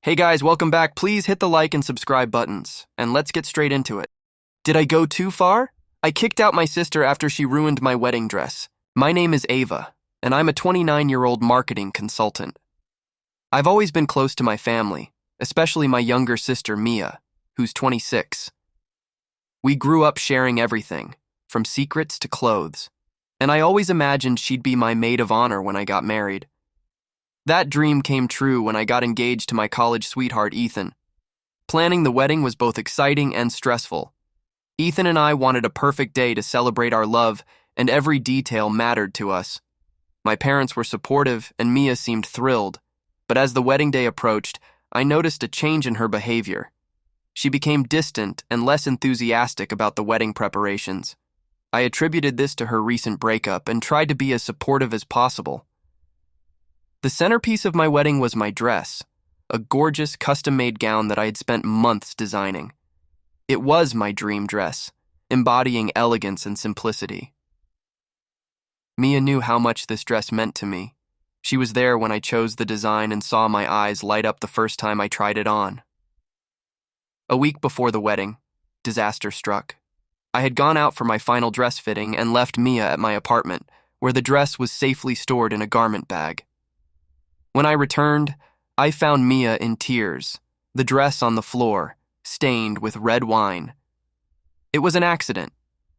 Hey guys, welcome back. Please hit the like and subscribe buttons, and let's get straight into it. Did I go too far? I kicked out my sister after she ruined my wedding dress. My name is Ava, and I'm a 29-year-old marketing consultant. I've always been close to my family, especially my younger sister Mia, who's 26. We grew up sharing everything, from secrets to clothes, and I always imagined she'd be my maid of honor when I got married. That dream came true when I got engaged to my college sweetheart, Ethan. Planning the wedding was both exciting and stressful. Ethan and I wanted a perfect day to celebrate our love, and every detail mattered to us. My parents were supportive, and Mia seemed thrilled, but as the wedding day approached, I noticed a change in her behavior. She became distant and less enthusiastic about the wedding preparations. I attributed this to her recent breakup and tried to be as supportive as possible. The centerpiece of my wedding was my dress, a gorgeous custom-made gown that I had spent months designing. It was my dream dress, embodying elegance and simplicity. Mia knew how much this dress meant to me. She was there when I chose the design and saw my eyes light up the first time I tried it on. A week before the wedding, disaster struck. I had gone out for my final dress fitting and left Mia at my apartment, where the dress was safely stored in a garment bag. When I returned, I found Mia in tears, the dress on the floor, stained with red wine. It was an accident.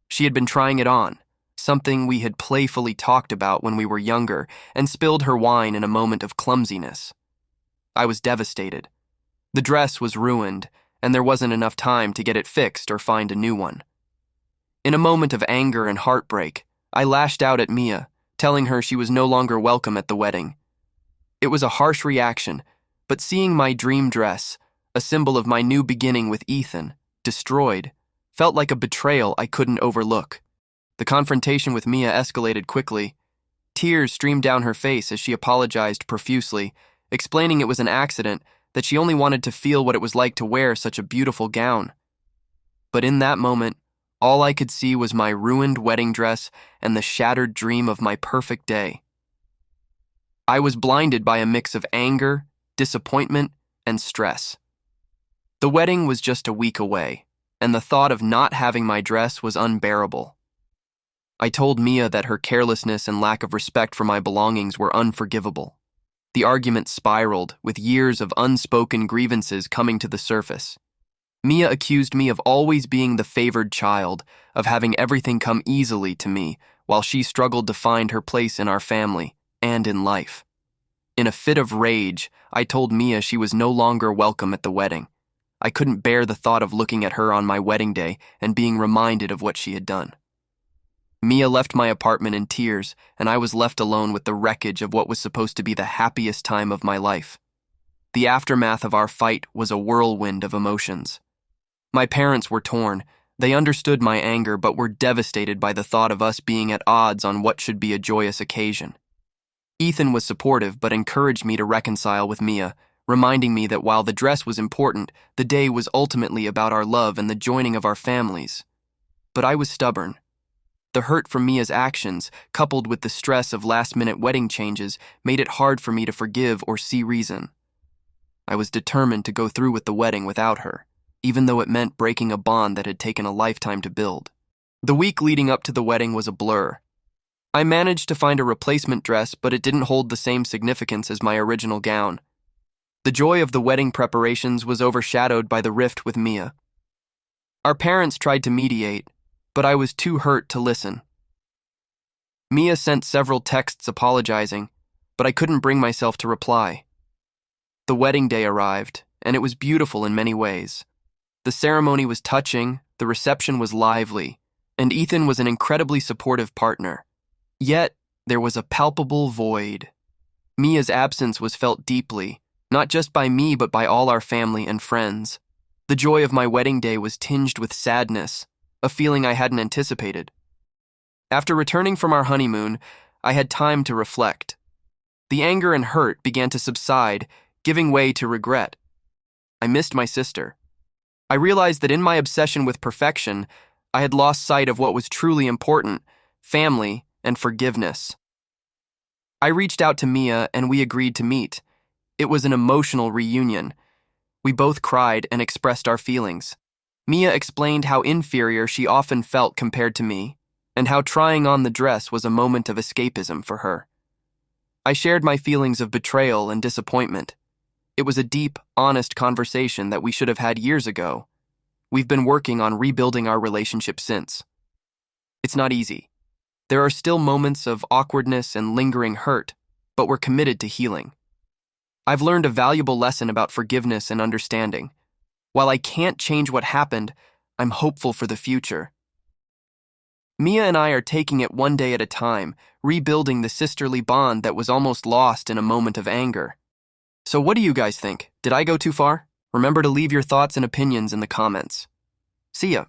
She had been trying it on, something we had playfully talked about when we were younger, and spilled her wine in a moment of clumsiness. I was devastated. The dress was ruined, and there wasn't enough time to get it fixed or find a new one. In a moment of anger and heartbreak, I lashed out at Mia, telling her she was no longer welcome at the wedding. It was a harsh reaction, but seeing my dream dress, a symbol of my new beginning with Ethan, destroyed, felt like a betrayal I couldn't overlook. The confrontation with Mia escalated quickly. Tears streamed down her face as she apologized profusely, explaining it was an accident, that she only wanted to feel what it was like to wear such a beautiful gown. But in that moment, all I could see was my ruined wedding dress and the shattered dream of my perfect day. I was blinded by a mix of anger, disappointment, and stress. The wedding was just a week away, and the thought of not having my dress was unbearable. I told Mia that her carelessness and lack of respect for my belongings were unforgivable. The argument spiraled, with years of unspoken grievances coming to the surface. Mia accused me of always being the favored child, of having everything come easily to me, while she struggled to find her place in our family and in life. In a fit of rage, I told Mia she was no longer welcome at the wedding. I couldn't bear the thought of looking at her on my wedding day and being reminded of what she had done. Mia left my apartment in tears, and I was left alone with the wreckage of what was supposed to be the happiest time of my life. The aftermath of our fight was a whirlwind of emotions. My parents were torn. They understood my anger but were devastated by the thought of us being at odds on what should be a joyous occasion. Ethan was supportive but encouraged me to reconcile with Mia, reminding me that while the dress was important, the day was ultimately about our love and the joining of our families. But I was stubborn. The hurt from Mia's actions, coupled with the stress of last-minute wedding changes, made it hard for me to forgive or see reason. I was determined to go through with the wedding without her, even though it meant breaking a bond that had taken a lifetime to build. The week leading up to the wedding was a blur. I managed to find a replacement dress, but it didn't hold the same significance as my original gown. The joy of the wedding preparations was overshadowed by the rift with Mia. Our parents tried to mediate, but I was too hurt to listen. Mia sent several texts apologizing, but I couldn't bring myself to reply. The wedding day arrived, and it was beautiful in many ways. The ceremony was touching, the reception was lively, and Ethan was an incredibly supportive partner. Yet, there was a palpable void. Mia's absence was felt deeply, not just by me but by all our family and friends. The joy of my wedding day was tinged with sadness, a feeling I hadn't anticipated. After returning from our honeymoon, I had time to reflect. The anger and hurt began to subside, giving way to regret. I missed my sister. I realized that in my obsession with perfection, I had lost sight of what was truly important: family and forgiveness. I reached out to Mia and we agreed to meet. It was an emotional reunion. We both cried and expressed our feelings. Mia explained how inferior she often felt compared to me, and how trying on the dress was a moment of escapism for her. I shared my feelings of betrayal and disappointment. It was a deep, honest conversation that we should have had years ago. We've been working on rebuilding our relationship since. It's not easy. There are still moments of awkwardness and lingering hurt, but we're committed to healing. I've learned a valuable lesson about forgiveness and understanding. While I can't change what happened, I'm hopeful for the future. Mia and I are taking it one day at a time, rebuilding the sisterly bond that was almost lost in a moment of anger. So what do you guys think? Did I go too far? Remember to leave your thoughts and opinions in the comments. See ya.